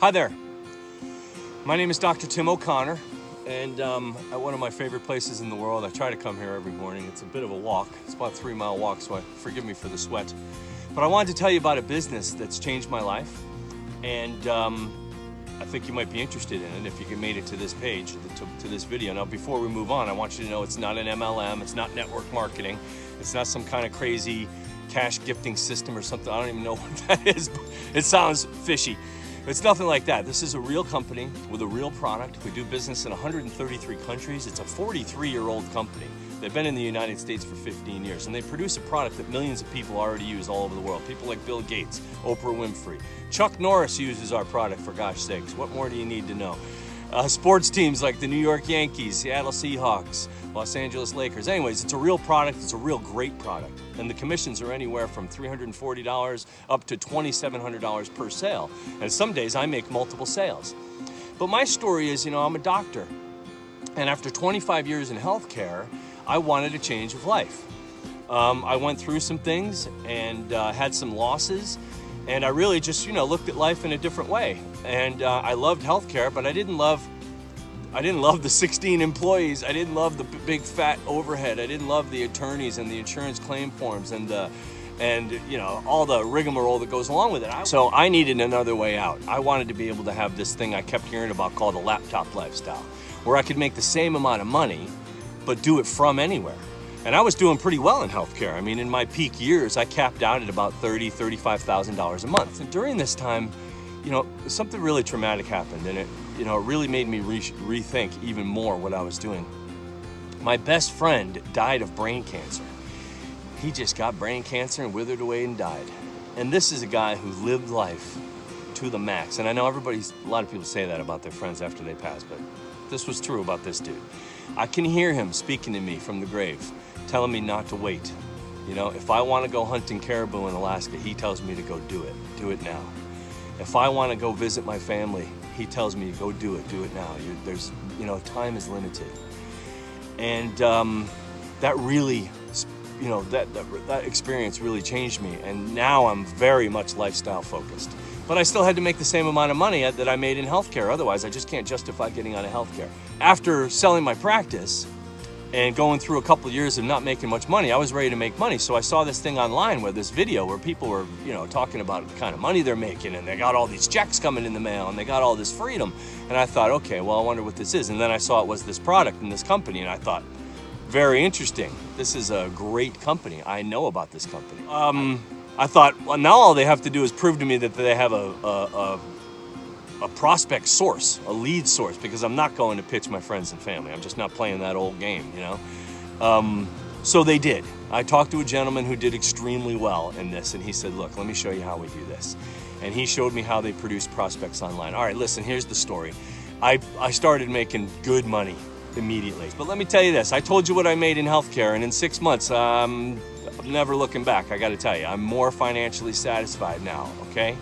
Hi there. My name is Dr. Tim O'Connor, and at one of my favorite places in the world. I try to come here every morning. It's a bit of a walk. It's about a 3-mile walk, so forgive me for the sweat. But I wanted to tell you about a business that's changed my life, and I think you might be interested in it if you made it to this page, to this video. Now, before we move on, I want you to know it's not an MLM, it's not network marketing, it's not some kind of crazy cash gifting system or something. I don't even know what that is, but it sounds fishy. It's nothing like that. This is a real company with a real product. We do business in 133 countries. It's a 43-year-old company. They've been in the United States for 15 years, and they produce a product that millions of people already use all over the world. People like Bill Gates, Oprah Winfrey. Chuck Norris uses our product, for gosh sakes. What more do you need to know? Sports teams like the New York Yankees, Seattle Seahawks, Los Angeles Lakers. Anyways, it's a real product. It's a real great product. And the commissions are anywhere from $340 up to $2,700 per sale. And some days I make multiple sales. But my story is, I'm a doctor. And after 25 years in healthcare, I wanted a change of life. I went through some things and had some losses. And I really just, looked at life in a different way. And I loved healthcare, but I didn't love the 16 employees. I didn't love the big fat overhead. I didn't love the attorneys and the insurance claim forms and all the rigmarole that goes along with it. So I needed another way out. I wanted to be able to have this thing I kept hearing about called a laptop lifestyle, where I could make the same amount of money, but do it from anywhere. And I was doing pretty well in healthcare. I mean, in my peak years, I capped out at about $30,000, $35,000 a month. And during this time, something really traumatic happened, and it really made me rethink even more what I was doing. My best friend died of brain cancer. He just got brain cancer and withered away and died. And this is a guy who lived life to the max. And I know a lot of people say that about their friends after they pass, but this was true about this dude. I can hear him speaking to me from the grave, telling me not to wait. If I want to go hunting caribou in Alaska, he tells me to go do it now. If I want to go visit my family, he tells me, go do it now. Time is limited. And that really, that experience really changed me. And now I'm very much lifestyle focused. But I still had to make the same amount of money that I made in healthcare. Otherwise, I just can't justify getting out of healthcare. After selling my practice and going through a couple of years of not making much money, I was ready to make money. So I saw this thing online this video where people were, talking about the kind of money they're making, and they got all these checks coming in the mail, and they got all this freedom. And I thought, okay, well, I wonder what this is. And then I saw it was this product in this company, and I thought, very interesting. This is a great company. I know about this company. I thought, well, now all they have to do is prove to me that they have a prospect source, a lead source, because I'm not going to pitch my friends and family. I'm just not playing that old game, So they did. I talked to a gentleman who did extremely well in this, and he said, look, let me show you how we do this. And he showed me how they produce prospects online. All right, listen, here's the story. I started making good money immediately. But let me tell you this. I told you what I made in healthcare, and in 6 months, I'm never looking back. I got to tell you, I'm more financially satisfied now, okay?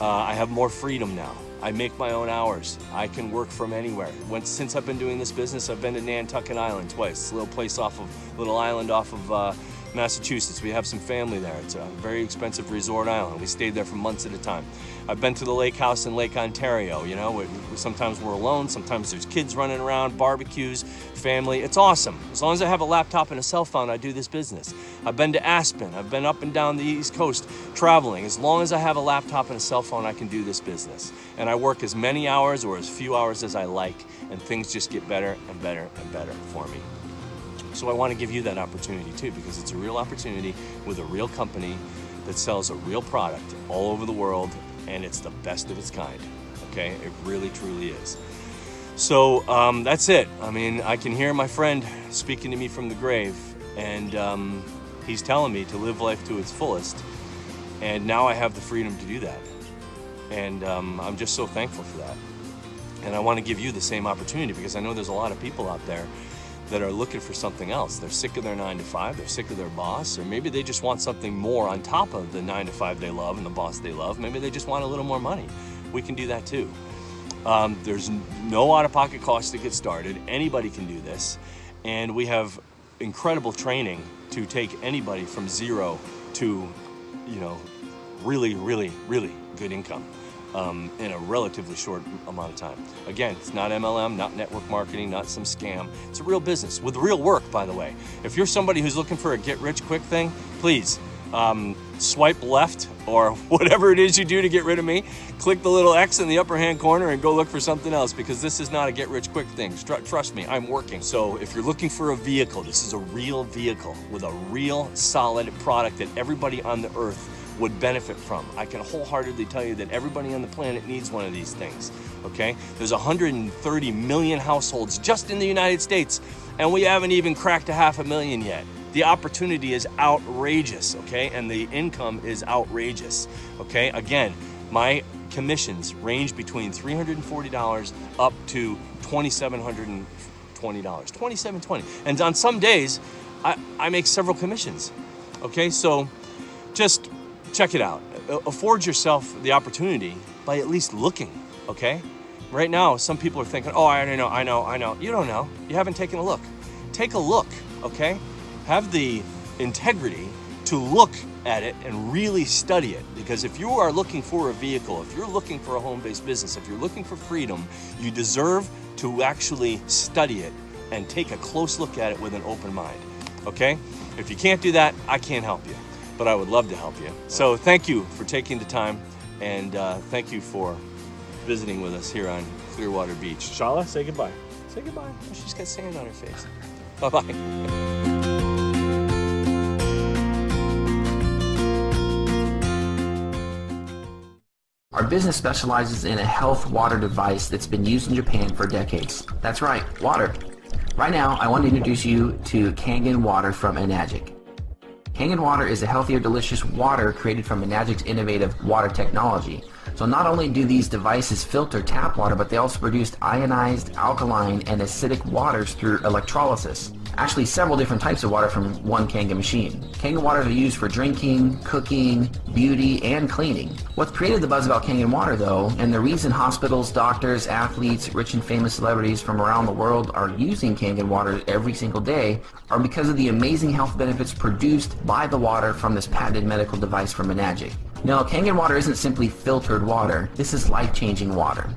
I have more freedom now. I make my own hours. I can work from anywhere. Since I've been doing this business, I've been to Nantucket Island twice. It's a little island off of Massachusetts. We have some family there. It's a very expensive resort island. We stayed there for months at a time. I've been to the lake house in Lake Ontario. Sometimes we're alone. Sometimes there's kids running around, barbecues, family. It's awesome. As long as I have a laptop and a cell phone, I do this business. I've been to Aspen. I've been up and down the East Coast traveling. As long as I have a laptop and a cell phone, I can do this business. And I work as many hours or as few hours as I like, and things just get better and better and better for me. So I want to give you that opportunity too, because it's a real opportunity with a real company that sells a real product all over the world, and it's the best of its kind, okay? It really, truly is. So that's it. I mean, I can hear my friend speaking to me from the grave, and he's telling me to live life to its fullest, and now I have the freedom to do that. And I'm just so thankful for that. And I want to give you the same opportunity, because I know there's a lot of people out there that are looking for something else. They're sick of their 9-to-5, they're sick of their boss, or maybe they just want something more on top of the 9-to-5 they love and the boss they love. Maybe they just want a little more money. We can do that too. There's no out-of-pocket cost to get started. Anybody can do this. And we have incredible training to take anybody from zero to, really, really, really good income. in a relatively short amount of time. Again, it's not MLM, not network marketing, not some scam. It's a real business with real work, by the way. If you're somebody who's looking for a get-rich-quick thing, please swipe left or whatever it is you do to get rid of me. Click the little X in the upper hand corner and go look for something else, because this is not a get-rich-quick thing. Trust me, I'm working. So if you're looking for a vehicle, this is a real vehicle with a real solid product that everybody on the earth would benefit from. I can wholeheartedly tell you that everybody on the planet needs one of these things, okay? There's 130 million households just in the United States, and we haven't even cracked 500,000 yet. The opportunity is outrageous, okay? And the income is outrageous, okay? Again, my commissions range between $340 up to $2,720, $2,720. And on some days, I make several commissions, okay? So just check it out. Afford yourself the opportunity by at least looking, okay? Right now, some people are thinking, oh, I know. You don't know. You haven't taken a look. Take a look, okay? Have the integrity to look at it and really study it. Because if you are looking for a vehicle, if you're looking for a home-based business, if you're looking for freedom, you deserve to actually study it and take a close look at it with an open mind, okay? If you can't do that, I can't help you, but I would love to help you. So thank you for taking the time, and thank you for visiting with us here on Clearwater Beach. Shala, say goodbye. Say goodbye. Oh, she's got sand on her face. Bye-bye. Our business specializes in a health water device that's been used in Japan for decades. That's right, water. Right now, I want to introduce you to Kangen water from Enagic. Kangen water is a healthier, delicious water created from Enagic's innovative water technology. So not only do these devices filter tap water, but they also produce ionized, alkaline, and acidic waters through electrolysis. Actually, several different types of water from one Kangen machine. Kangen waters are used for drinking, cooking, beauty, and cleaning. What's created the buzz about Kangen water, though, and the reason hospitals, doctors, athletes, rich and famous celebrities from around the world are using Kangen water every single day, are because of the amazing health benefits produced by the water from this patented medical device from Enagic. Now, Kangen water isn't simply filtered water. This is life-changing water.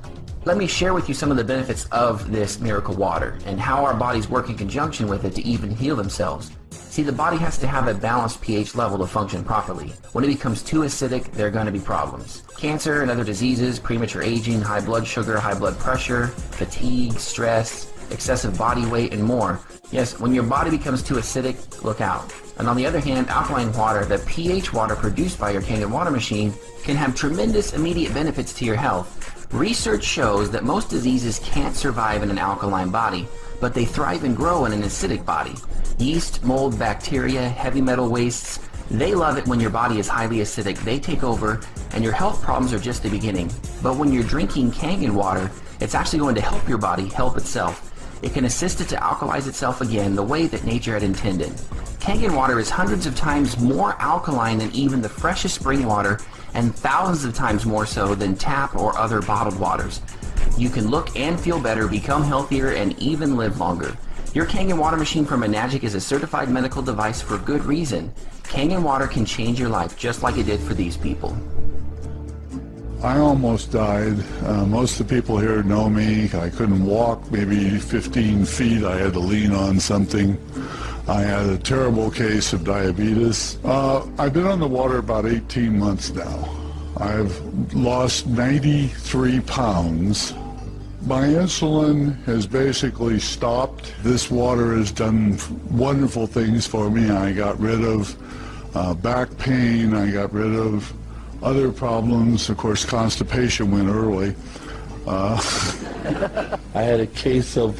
Let me share with you some of the benefits of this miracle water and how our bodies work in conjunction with it to even heal themselves. See, the body has to have a balanced pH level to function properly. When it becomes too acidic, there are going to be problems. Cancer and other diseases, premature aging, high blood sugar, high blood pressure, fatigue, stress, excessive body weight, and more. Yes, when your body becomes too acidic, look out. And on the other hand, alkaline water, the pH water produced by your Kangen water machine, can have tremendous immediate benefits to your health. Research shows that most diseases can't survive in an alkaline body, but they thrive and grow in an acidic body. Yeast, mold, bacteria, heavy metal wastes, they love it when your body is highly acidic. They take over, and your health problems are just the beginning. But when you're drinking Kangen water, it's actually going to help your body help itself. It can assist it to alkalize itself again the way that nature had intended. Kangen water is hundreds of times more alkaline than even the freshest spring water, and thousands of times more so than tap or other bottled waters. You can look and feel better, become healthier, and even live longer. Your Kangen water machine from Enagic is a certified medical device for good reason. Kangen water can change your life just like it did for these people. I almost died. Most of the people here know me. I couldn't walk maybe 15 feet. I had to lean on something. I had a terrible case of diabetes. I've been on the water about 18 months now. I've lost 93 pounds. My insulin has basically stopped. This water has done wonderful things for me. I got rid of back pain. I got rid of other problems. Of course, constipation went early. I had a case of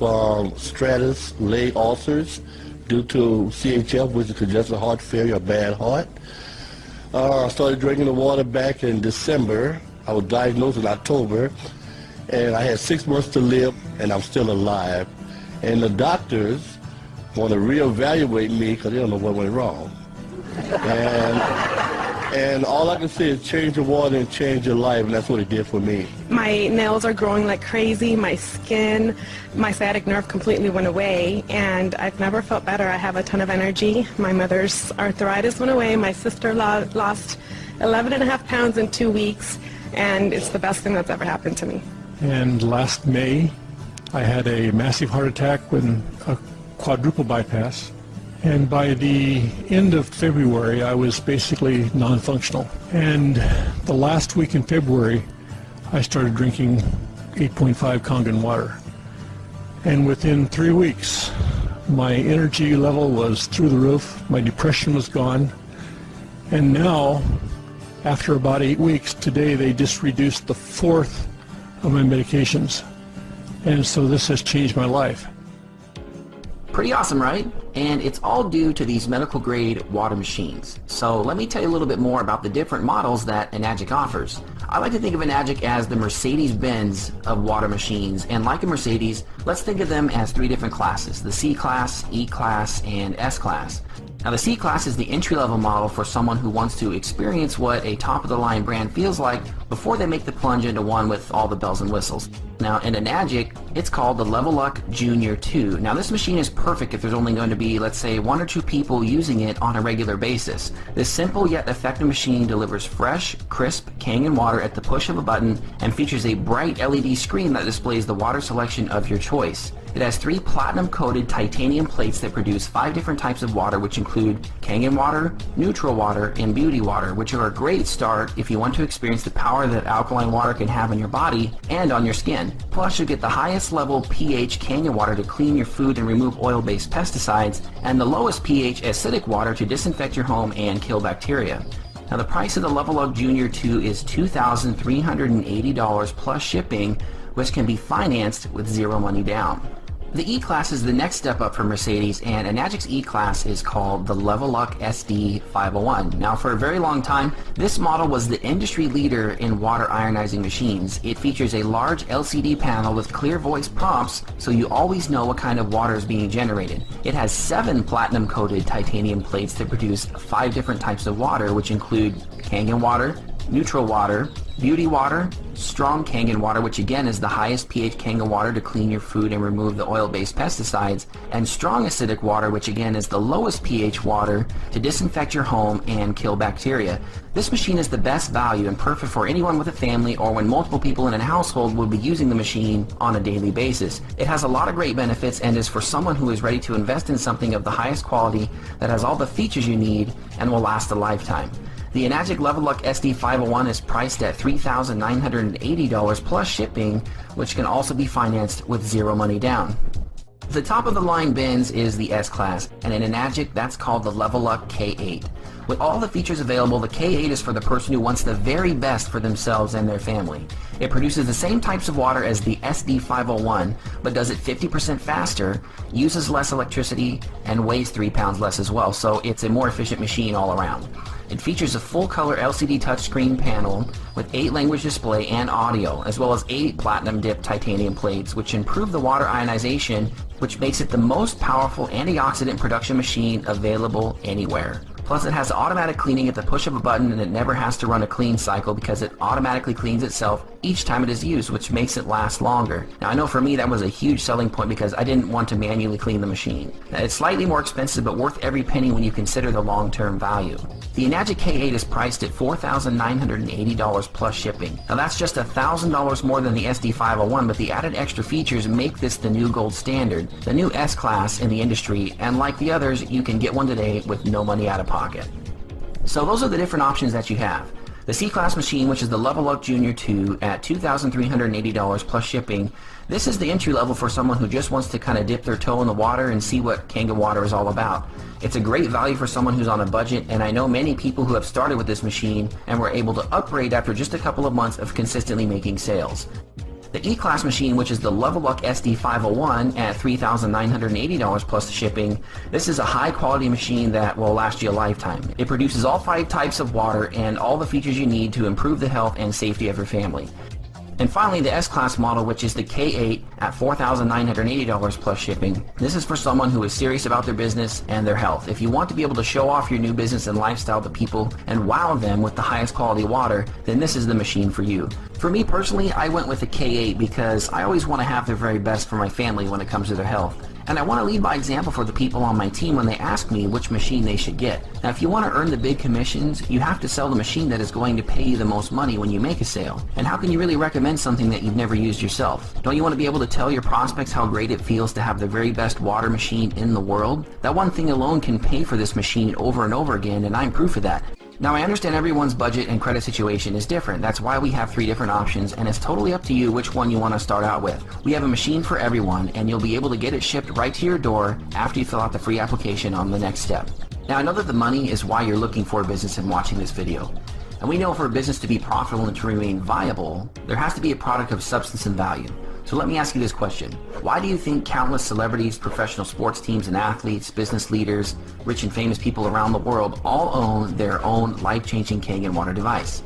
stratus leg ulcers due to CHF, which is congestive heart failure, a bad heart. I started drinking the water back in December. I was diagnosed in October, and I had 6 months to live, and I'm still alive. And the doctors want to reevaluate me because they don't know what went wrong. And all I can say is change the water and change your life, and that's what it did for me. My nails are growing like crazy, my skin, my sciatic nerve completely went away, and I've never felt better. I have a ton of energy. My mother's arthritis went away. My sister lost 11.5 pounds in 2 weeks. and it's the best thing that's ever happened to me. And last May, I had a massive heart attack with a quadruple bypass. And by the end of February, I was basically non-functional. And the last week in February, I started drinking 8.5 Kangen water. And within 3 weeks, my energy level was through the roof, my depression was gone, and now, after about 8 weeks, today they just reduced the fourth of my medications. And so this has changed my life. Pretty awesome, right? And it's all due to these medical grade water machines. So let me tell you a little bit more about the different models that Enagic offers. I like to think of Enagic as the Mercedes-Benz of water machines, and like a Mercedes, let's think of them as three different classes: the C-Class, E-Class, and S-Class. Now the C-Class is the entry-level model for someone who wants to experience what a top-of-the-line brand feels like before they make the plunge into one with all the bells and whistles. Now in Enagic, it's called the Level Up Junior 2. Now this machine is perfect if there's only going to be, let's say, 1 or 2 people using it on a regular basis. This simple yet effective machine delivers fresh, crisp Kangen water at the push of a button and features a bright LED screen that displays the water selection of your choice. It has 3 platinum-coated titanium plates that produce 5 different types of water, which include Kangen water, neutral water, and beauty water, which are a great start if you want to experience the power that alkaline water can have on your body and on your skin. Plus, you'll get the highest level pH Kangen water to clean your food and remove oil-based pesticides, and the lowest pH acidic water to disinfect your home and kill bacteria. Now the price of the Level Up Junior 2 is $2,380 plus shipping, which can be financed with zero money down. The E-Class is the next step up for Mercedes, and Enagic's E-Class is called the Level Up SD501. Now for a very long time, this model was the industry leader in water ionizing machines. It features a large LCD panel with clear voice prompts, so you always know what kind of water is being generated. It has 7 platinum-coated titanium plates that produce 5 different types of water, which include Kangen water, neutral water, beauty water, strong Kangen water, which again is the highest pH Kangen water to clean your food and remove the oil-based pesticides, and strong acidic water, which again is the lowest pH water to disinfect your home and kill bacteria. This machine is the best value and perfect for anyone with a family or when multiple people in a household will be using the machine on a daily basis. It has a lot of great benefits and is for someone who is ready to invest in something of the highest quality that has all the features you need and will last a lifetime. The Enagic Level Up SD501 is priced at $3,980 plus shipping, which can also be financed with zero money down. The top of the line Benz is the S-Class, and in Enagic that's called the Level Up K8. With all the features available, the K8 is for the person who wants the very best for themselves and their family. It produces the same types of water as the SD501, but does it 50% faster, uses less electricity, and weighs 3 pounds less as well, so it's a more efficient machine all around. It features a full-color LCD touchscreen panel with 8-language display and audio, as well as 8 platinum-dipped titanium plates, which improve the water ionization, which makes it the most powerful antioxidant production machine available anywhere. Plus, it has automatic cleaning at the push of a button, and it never has to run a clean cycle because it automatically cleans itself each time it is used, which makes it last longer. Now, I know for me that was a huge selling point because I didn't want to manually clean the machine. Now, it's slightly more expensive, but worth every penny when you consider the long-term value. The Enagic K8 is priced at $4,980 plus shipping. Now, that's just $1,000 more than the SD501, but the added extra features make this the new gold standard, the new S-Class in the industry, and like the others, you can get one today with no money out of pocket. So those are the different options that you have. The C-Class machine, which is the Level Up Junior 2 at $2,380 plus shipping, this is the entry level for someone who just wants to kind of dip their toe in the water and see what Kangen water is all about. It's a great value for someone who's on a budget, and I know many people who have started with this machine and were able to upgrade after just a couple of months of consistently making sales. The E-Class machine, which is the Level Up SD501 at $3,980 plus shipping, this is a high-quality machine that will last you a lifetime. It produces all 5 types of water and all the features you need to improve the health and safety of your family. And finally, the S-Class model, which is the K8 at $4,980 plus shipping. This is for someone who is serious about their business and their health. If you want to be able to show off your new business and lifestyle to people and wow them with the highest quality water, then this is the machine for you. For me personally, I went with the K8 because I always want to have the very best for my family when it comes to their health. And I want to lead by example for the people on my team when they ask me which machine they should get. Now, if you want to earn the big commissions, you have to sell the machine that is going to pay you the most money when you make a sale. And how can you really recommend something that you've never used yourself? Don't you want to be able to tell your prospects how great it feels to have the very best water machine in the world? That one thing alone can pay for this machine over and over again, and I'm proof of that. Now, I understand everyone's budget and credit situation is different. That's why we have 3 different options, and it's totally up to you which one you want to start out with. We have a machine for everyone, and you'll be able to get it shipped right to your door after you fill out the free application on the next step. Now, I know that the money is why you're looking for a business and watching this video. And we know for a business to be profitable and to remain viable, there has to be a product of substance and value. So let me ask you this question. Why do you think countless celebrities, professional sports teams and athletes, business leaders, rich and famous people around the world all own their own life-changing Kangen water device?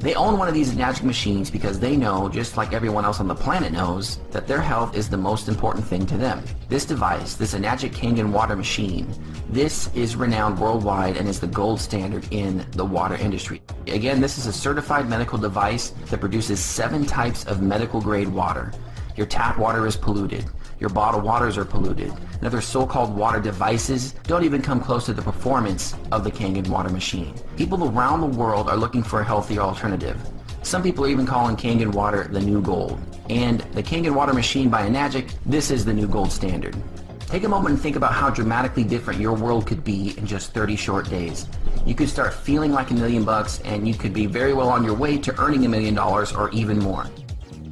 They own one of these Enagic machines because they know, just like everyone else on the planet knows, that their health is the most important thing to them. This device, this Enagic Kangen water machine, this is renowned worldwide and is the gold standard in the water industry. Again, this is a certified medical device that produces 7 types of medical grade water. Your tap water is polluted. Your bottled waters are polluted. And other so-called water devices don't even come close to the performance of the Kangen water machine. People around the world are looking for a healthier alternative. Some people are even calling Kangen water the new gold. And the Kangen water machine by Enagic, this is the new gold standard. Take a moment and think about how dramatically different your world could be in just 30 short days. You could start feeling like $1 million and you could be very well on your way to earning $1 million or even more.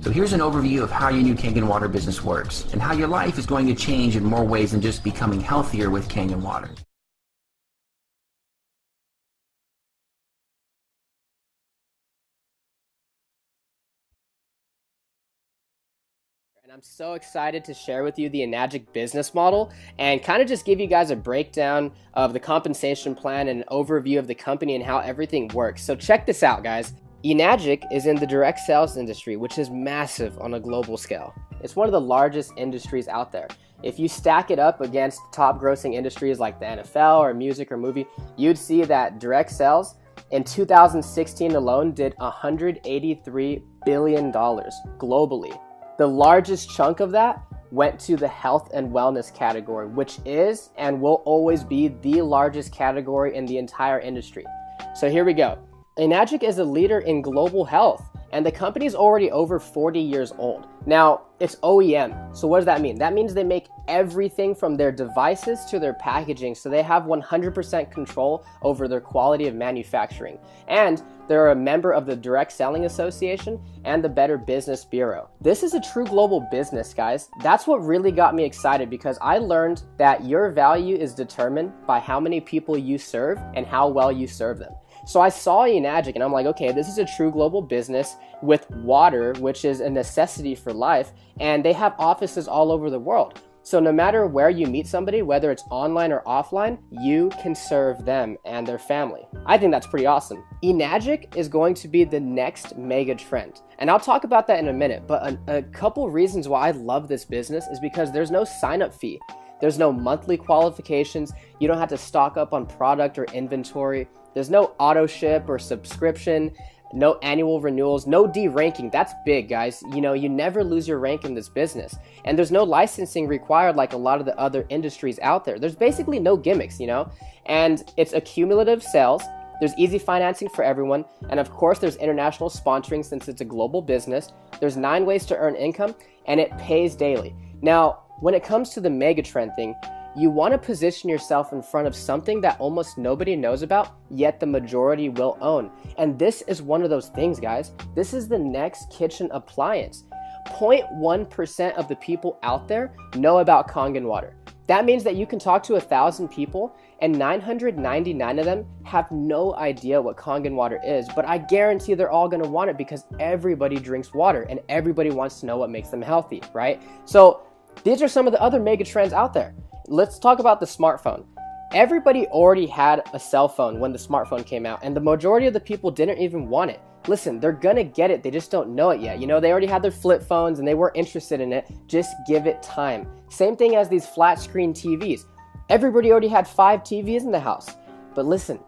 So here's an overview of how your new Kangen water business works and how your life is going to change in more ways than just becoming healthier with Kangen water. And I'm so excited to share with you the Enagic business model and kind of just give you guys a breakdown of the compensation plan and an overview of the company and how everything works. So check this out, guys. Enagic is in the direct sales industry, which is massive on a global scale. It's one of the largest industries out there. If you stack it up against top grossing industries like the NFL or music or movie, you'd see that direct sales in 2016 alone did $183 billion globally. The largest chunk of that went to the health and wellness category, which is and will always be the largest category in the entire industry. So here we go. Enagic is a leader in global health, and the company is already over 40 years old. Now, it's OEM, so what does that mean? That means they make everything from their devices to their packaging, so they have 100% control over their quality of manufacturing. And they're a member of the Direct Selling Association and the Better Business Bureau. This is a true global business, guys. That's what really got me excited because I learned that your value is determined by how many people you serve and how well you serve them. So I saw Enagic and I'm like, okay, this is a true global business with water, which is a necessity for life, and they have offices all over the world. So no matter where you meet somebody, whether it's online or offline, you can serve them and their family. I think that's pretty awesome. Enagic is going to be the next mega trend. And I'll talk about that in a minute, but a couple reasons why I love this business is because there's no sign-up fee. There's no monthly qualifications. You don't have to stock up on product or inventory. There's no auto ship or subscription, no annual renewals, no de-ranking. That's big, guys. You know, you never lose your rank in this business. And there's no licensing required like a lot of the other industries out there. There's basically no gimmicks, you know? And it's accumulative sales. There's easy financing for everyone. And of course, there's international sponsoring since it's a global business. There's 9 ways to earn income, and it pays daily. Now, when it comes to the megatrend thing, you want to position yourself in front of something that almost nobody knows about, yet the majority will own. And this is one of those things, guys. This is the next kitchen appliance. 0.1% of the people out there know about Kangen water. That means that you can talk to 1,000 people and 999 of them have no idea what Kangen water is, but I guarantee they're all gonna want it because everybody drinks water and everybody wants to know what makes them healthy, right? So these are some of the other mega trends out there. Let's talk about the smartphone. Everybody already had a cell phone when the smartphone came out, and the majority of the people didn't even want it. Listen, they're gonna get it, they just don't know it yet. You know, they already had their flip phones and they weren't interested in it. Just give it time. Same thing as these flat screen TVs. Everybody already had 5 TVs in the house. But listen,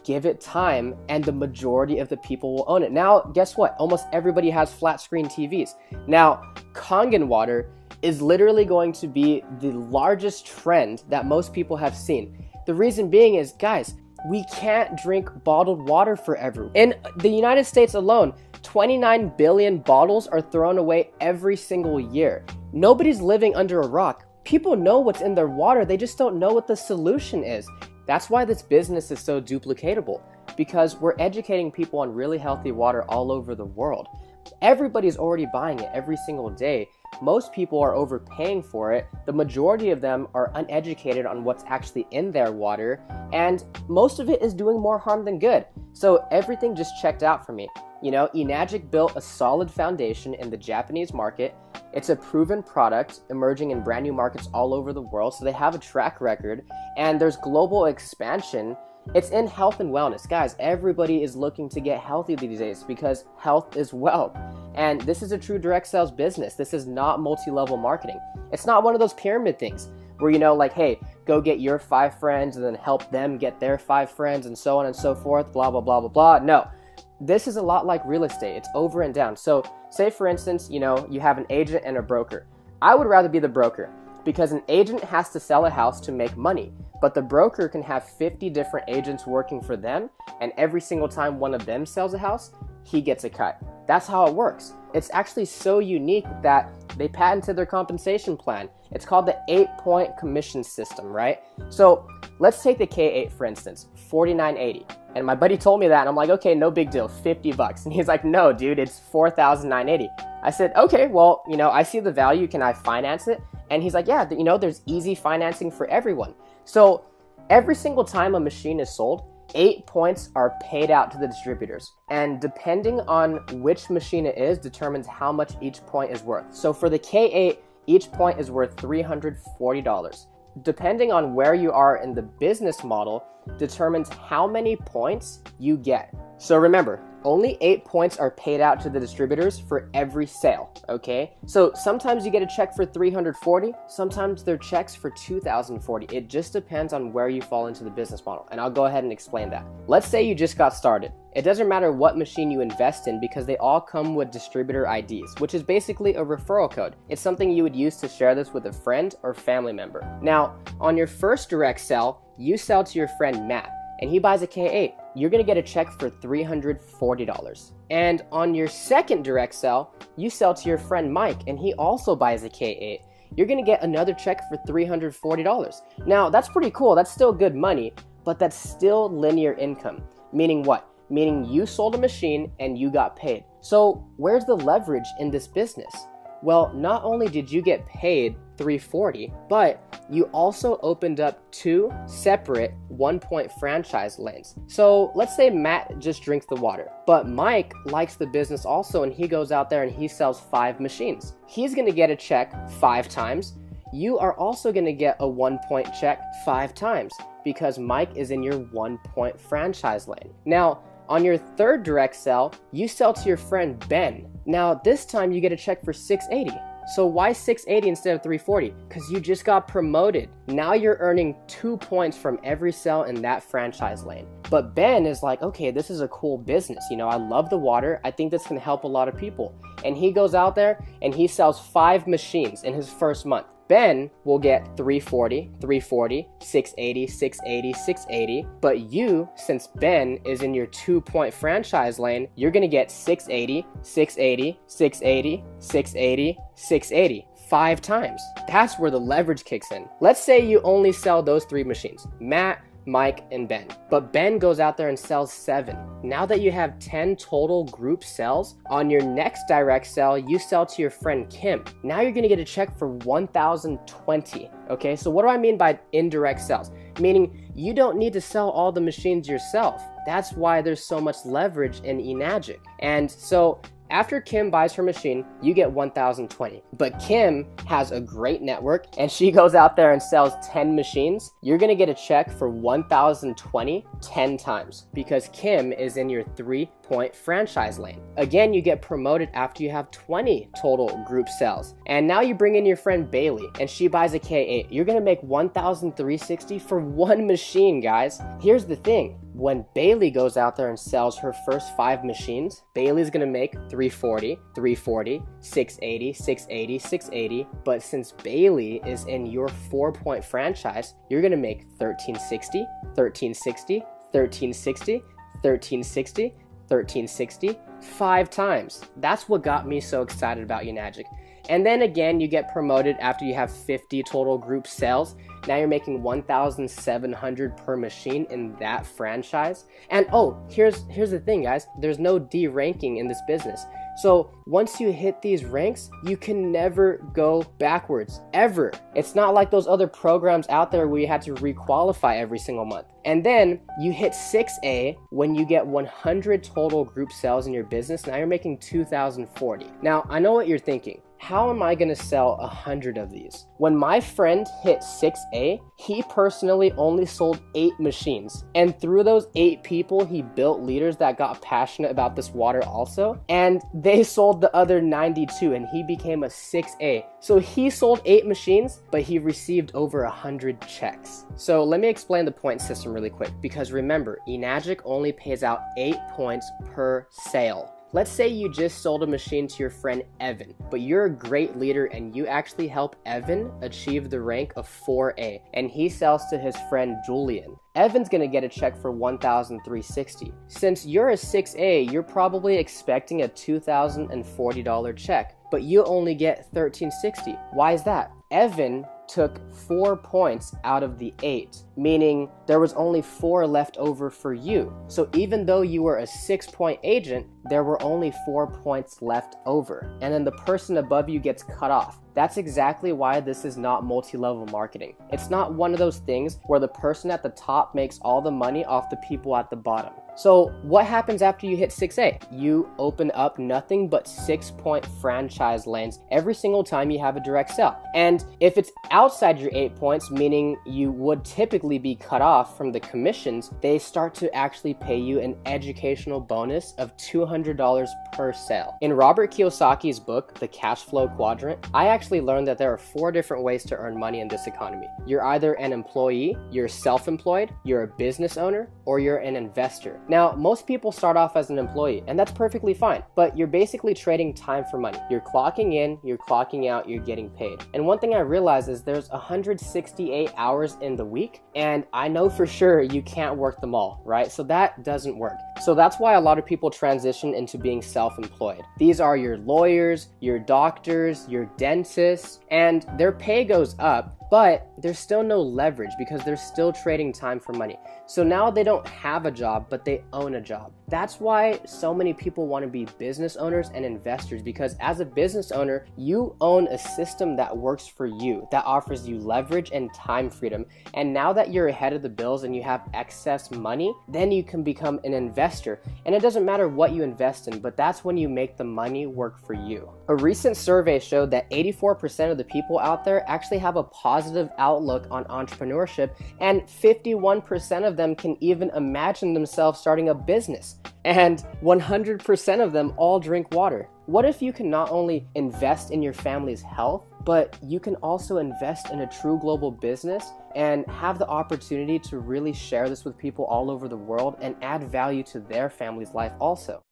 give it time and the majority of the people will own it. Now, guess what? Almost everybody has flat screen TVs. Now, Kangen water is literally going to be the largest trend that most people have seen. The reason being is, guys, we can't drink bottled water forever. In the United States alone, 29 billion bottles are thrown away every single year. Nobody's living under a rock. People know what's in their water, they just don't know what the solution is. That's why this business is so duplicatable, because we're educating people on really healthy water all over the world. Everybody's already buying it every single day. Most people are overpaying for it. The majority of them are uneducated on what's actually in their water, and most of it is doing more harm than good. So everything just checked out for me. You know, Enagic built a solid foundation in the Japanese market. It's a proven product emerging in brand new markets all over the world, so they have a track record, and there's global expansion. It's in health and wellness. Guys, everybody is looking to get healthy these days because health is wealth. And this is a true direct sales business. This is not multi-level marketing. It's not one of those pyramid things where, you know, like, hey, go get your 5 friends and then help them get their 5 friends and so on and so forth, blah, blah, blah, blah, blah. No, this is a lot like real estate. It's over and down. So say, for instance, you know, you have an agent and a broker. I would rather be the broker because an agent has to sell a house to make money. But the broker can have 50 different agents working for them, and every single time one of them sells a house, he gets a cut. That's how it works. It's actually so unique that they patented their compensation plan. It's called the 8-point commission system, right? So let's take the K8 for instance, $49.80. And my buddy told me that, and I'm like, okay, no big deal, $50. And he's like, no, dude, it's $4,980. I said, okay, well, you know, I see the value. Can I finance it? And he's like, yeah, you know, there's easy financing for everyone. So every single time a machine is sold, 8 points are paid out to the distributors. And depending on which machine it is determines how much each point is worth. So for the K8, each point is worth $340. Depending on where you are in the business model determines how many points you get. So remember, only 8 points are paid out to the distributors for every sale, okay? So sometimes you get a check for $340, sometimes they're checks for $2,040. It just depends on where you fall into the business model, and I'll go ahead and explain that. Let's say you just got started. It doesn't matter what machine you invest in because they all come with distributor IDs, which is basically a referral code. It's something you would use to share this with a friend or family member. Now, on your first direct sell, you sell to your friend Matt, and he buys a K8. You're gonna get a check for $340. And on your second direct sell, you sell to your friend Mike, and he also buys a K8. You're gonna get another check for $340. Now, that's pretty cool. That's still good money, but that's still linear income. Meaning what? Meaning you sold a machine and you got paid. So where's the leverage in this business? Well, not only did you get paid $340, but you also opened up 2 separate 1-point franchise lanes. So let's say Matt just drinks the water, but Mike likes the business also, and he goes out there and he sells 5 machines. He's gonna get a check 5 times. You are also gonna get a 1-point check 5 times because Mike is in your 1-point franchise lane. Now, on your third direct sell, you sell to your friend Ben. Now, this time you get a check for $680. So why $680 instead of $340? Because you just got promoted. Now you're earning 2 points from every sell in that franchise lane. But Ben is like, okay, this is a cool business. You know, I love the water. I think this can help a lot of people. And he goes out there and he sells 5 machines in his first month. Ben will get $340, $340, $680, $680, $680. But you, since Ben is in your 2-point franchise lane, you're gonna get $680, $680, $680, $680, $680. 5 times. That's where the leverage kicks in. Let's say you only sell those 3 machines, Matt, Mike, and Ben. But Ben goes out there and sells 7. Now that you have 10 total group sales, on your next direct sell, you sell to your friend Kim. Now you're gonna get a check for $1,020. Okay, so what do I mean by indirect sales? Meaning you don't need to sell all the machines yourself. That's why there's so much leverage in Enagic. And so after Kim buys her machine, you get $1,020. But Kim has a great network and she goes out there and sells 10 machines. You're gonna get a check for $1,020 10 times because Kim is in your 3-point franchise lane. Again, you get promoted after you have 20 total group sales. And now you bring in your friend Bailey and she buys a K8. You're gonna make $1,360 for 1 machine, guys. Here's the thing. when Bailey goes out there and sells her first 5 machines, Bailey's gonna make 340, 340, 680, 680, 680. But since Bailey is in your 4-point franchise, you're gonna make 1360, 1360, 1360, 1360, 1360, 5 times. That's what got me so excited about Enagic. And then again, you get promoted after you have 50 total group sales. Now you're making $1,700 per machine in that franchise. And oh, here's the thing, guys. There's no D ranking in this business. So once you hit these ranks, you can never go backwards, ever. It's not like those other programs out there where you had to requalify every single month. And then you hit 6A when you get 100 total group sales in your business. Now you're making $2,040. Now, I know what you're thinking. How am I going to sell 100 of these? When my friend hit 6A, he personally only sold 8 machines. And through those 8 people, he built leaders that got passionate about this water also. And they sold the other 92 and he became a 6A. So he sold 8 machines, but he received over 100 checks. So let me explain the point system really quick, because remember, Enagic only pays out 8 points per sale. Let's say you just sold a machine to your friend Evan, but you're a great leader and you actually help Evan achieve the rank of 4A, and he sells to his friend Julian. Evan's gonna get a check for $1,360. Since you're a 6A, you're probably expecting a $2,040 check, but you only get $1,360. Why is that? Evan took 4 points out of the 8, meaning there was only 4 left over for you. So even though you were a 6-point agent, there were only 4 points left over. And then the person above you gets cut off. That's exactly why this is not multi-level marketing. It's not one of those things where the person at the top makes all the money off the people at the bottom. So what happens after you hit 6A? You open up nothing but 6-point franchise lanes every single time you have a direct sale. And if it's outside your 8 points, meaning you would typically be cut off from the commissions, they start to actually pay you an educational bonus of $200 per sale. In Robert Kiyosaki's book, The Cash Flow Quadrant, I actually learned that there are 4 different ways to earn money in this economy. You're either an employee, you're self-employed, you're a business owner, or you're an investor. Now, most people start off as an employee, and that's perfectly fine, but you're basically trading time for money. You're clocking in, you're clocking out, you're getting paid. And one thing I realized is there's 168 hours in the week, and I know for sure you can't work them all, right? So that doesn't work. So that's why a lot of people transition into being self-employed. These are your lawyers, your doctors, your dentists, and their pay goes up, but there's still no leverage because they're still trading time for money. So now they don't have a job, but they own a job. That's why so many people want to be business owners and investors, because as a business owner, you own a system that works for you, that offers you leverage and time freedom. And now that you're ahead of the bills and you have excess money, then you can become an investor. And it doesn't matter what you invest in, but that's when you make the money work for you. A recent survey showed that 84% of the people out there actually have a positive outlook on entrepreneurship, and 51% of them can even imagine themselves starting a business. And 100% of them all drink water. What if you can not only invest in your family's health, but you can also invest in a true global business and have the opportunity to really share this with people all over the world and add value to their family's life also?